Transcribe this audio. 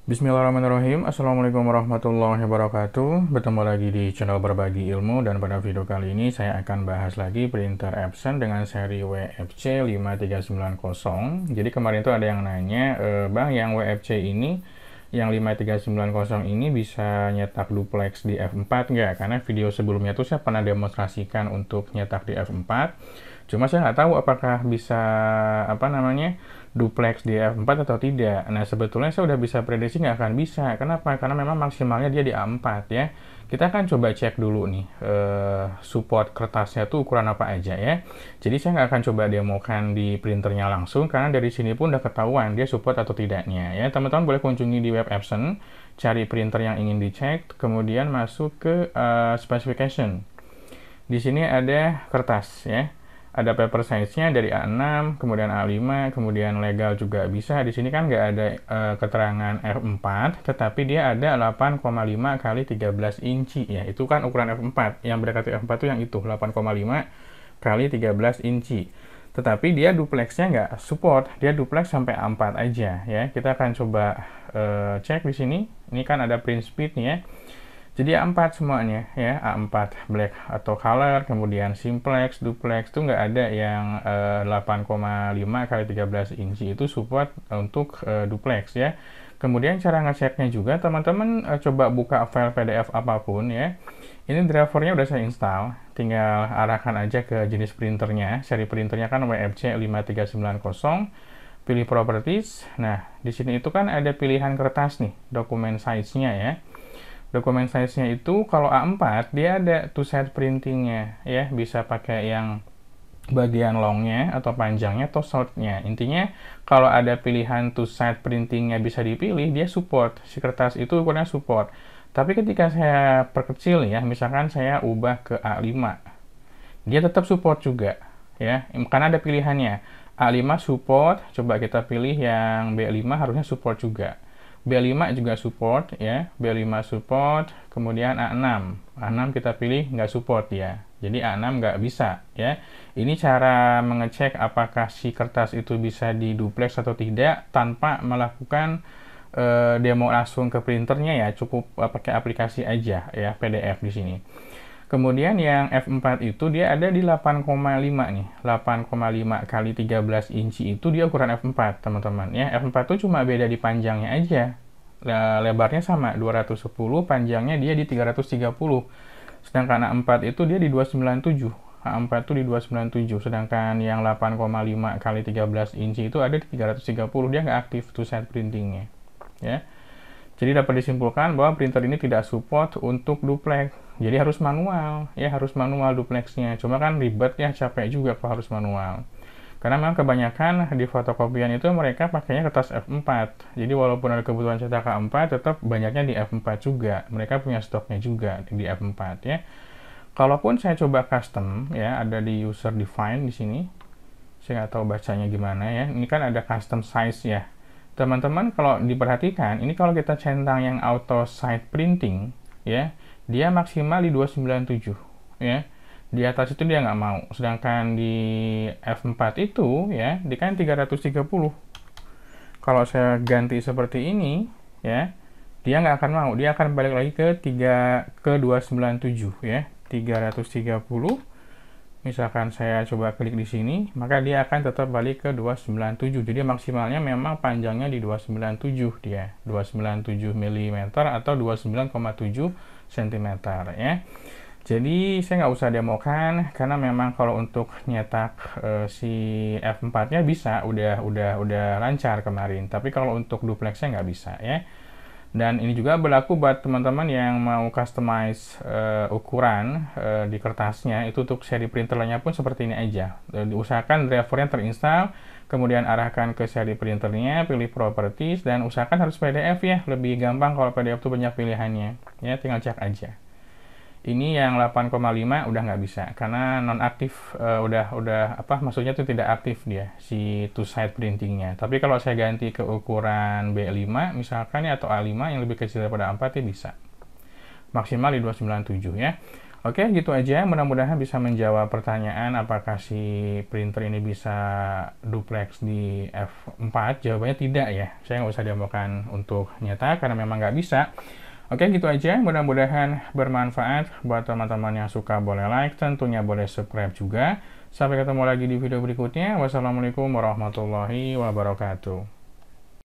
Bismillahirrahmanirrahim. Assalamualaikum warahmatullahi wabarakatuh. Bertemu lagi di channel Berbagi Ilmu, dan pada video kali ini saya akan bahas lagi printer Epson dengan seri WFC 5390. Jadi kemarin tuh ada yang nanya, Bang, yang WFC ini, yang 5390 ini bisa nyetak duplex di F4 nggak? Karena video sebelumnya tuh saya pernah demonstrasikan untuk nyetak di F4. Cuma saya nggak tahu apakah bisa duplex di F4 atau tidak. Nah, sebetulnya saya udah bisa prediksi nggak akan bisa. Kenapa? Karena memang maksimalnya dia di A4 ya. Kita akan coba cek dulu nih support kertasnya tuh ukuran apa aja ya. Jadi saya nggak akan coba demokan di printernya langsung, karena dari sini pun udah ketahuan dia support atau tidaknya ya. Teman-teman boleh kunjungi di web Epson, cari printer yang ingin dicek, kemudian masuk ke specification. Di sini ada kertas ya. Ada paper size-nya dari A6, kemudian A5, kemudian legal juga bisa. Di sini kan nggak ada keterangan F4, tetapi dia ada 8,5 kali 13 inci ya. Itu kan ukuran F4. Yang mendekati F4 itu yang itu, 8,5 kali 13 inci. Tetapi dia duplexnya nggak support, dia duplex sampai A4 aja ya. Kita akan coba cek di sini. Ini kan ada print speed nih ya. Jadi A4 semuanya ya, A4 black atau color, kemudian simplex, duplex itu nggak ada yang 8,5 kali 13 inci itu support untuk duplex ya. Kemudian cara ngeceknya juga, teman-teman coba buka file PDF apapun ya. Ini drivernya udah saya install, tinggal arahkan aja ke jenis printernya. Seri printernya kan WFC 5390. Pilih properties. Nah, di sini itu kan ada pilihan kertas nih, dokumen size-nya ya. Dokumen size-nya itu kalau A4 dia ada two side printing-nya ya, bisa pakai yang bagian long-nya atau panjangnya atau short-nya. Intinya kalau ada pilihan two side printing-nya bisa dipilih, dia support, si kertas itu ukurannya support. Tapi ketika saya perkecil ya, misalkan saya ubah ke A5, dia tetap support juga ya, karena ada pilihannya. A5 support, coba kita pilih yang B5, harusnya support juga. B5 juga support ya, B5 support, kemudian A6. A6 kita pilih nggak support ya. Jadi A6 nggak bisa ya. Ini cara mengecek apakah si kertas itu bisa diduplex atau tidak tanpa melakukan demo langsung ke printernya ya, cukup pakai aplikasi aja ya, PDF di sini. Kemudian yang F4 itu dia ada di 8,5 nih. 8,5 kali 13 inci itu dia ukuran F4, teman-teman ya. F4 itu cuma beda di panjangnya aja. Lebarnya sama 210, panjangnya dia di 330. Sedangkan A4 itu dia di 297. A4 itu di 297, sedangkan yang 8,5 kali 13 inci itu ada di 330. Dia nggak aktif two side printingnya ya. Jadi dapat disimpulkan bahwa printer ini tidak support untuk duplex. Jadi harus manual, ya harus manual duplexnya. Cuma kan ribet ya, capek juga kalau harus manual. Karena memang kebanyakan di fotokopian itu mereka pakainya kertas F4. Jadi walaupun ada kebutuhan cetak A4, tetap banyaknya di F4 juga. Mereka punya stoknya juga di F4 ya. Kalaupun saya coba custom ya, ada di user define di sini. Saya nggak tahu bacanya gimana ya. Ini kan ada custom size ya. Teman-teman kalau diperhatikan, ini kalau kita centang yang auto side printing ya, dia maksimal di 297 ya. Di atas itu dia nggak mau. Sedangkan di F4 itu ya, di kan 330. Kalau saya ganti seperti ini ya, dia nggak akan mau. Dia akan balik lagi ke 297 ya. 330. Misalkan saya coba klik di sini, maka dia akan tetap balik ke 297. Jadi maksimalnya memang panjangnya di 297 dia. 297 mm atau 29,7 cm ya. Jadi saya nggak usah demokan, karena memang kalau untuk nyetak si F4-nya bisa, udah lancar kemarin. Tapi kalau untuk duplexnya nggak bisa ya. Dan ini juga berlaku buat teman-teman yang mau customize ukuran di kertasnya. Itu untuk seri printer lainnya pun seperti ini aja. Usahakan drivernya terinstall, kemudian arahkan ke seri printernya, pilih properties, dan usahakan harus PDF ya. Lebih gampang kalau PDF itu banyak pilihannya. Ya, tinggal cek aja. Ini yang 8,5 udah nggak bisa karena nonaktif, maksudnya itu tidak aktif dia si two side printingnya. Tapi kalau saya ganti ke ukuran B5 misalkan ya, atau A5 yang lebih kecil daripada A4 ya bisa. Maksimal di 297 ya. Oke, gitu aja. Mudah-mudahan bisa menjawab pertanyaan apakah si printer ini bisa duplex di F4. Jawabannya tidak ya. Saya nggak usah demokan untuk nyata karena memang nggak bisa. Oke, gitu aja. Mudah-mudahan bermanfaat. Buat teman-teman yang suka boleh like, tentunya boleh subscribe juga. Sampai ketemu lagi di video berikutnya. Wassalamualaikum warahmatullahi wabarakatuh.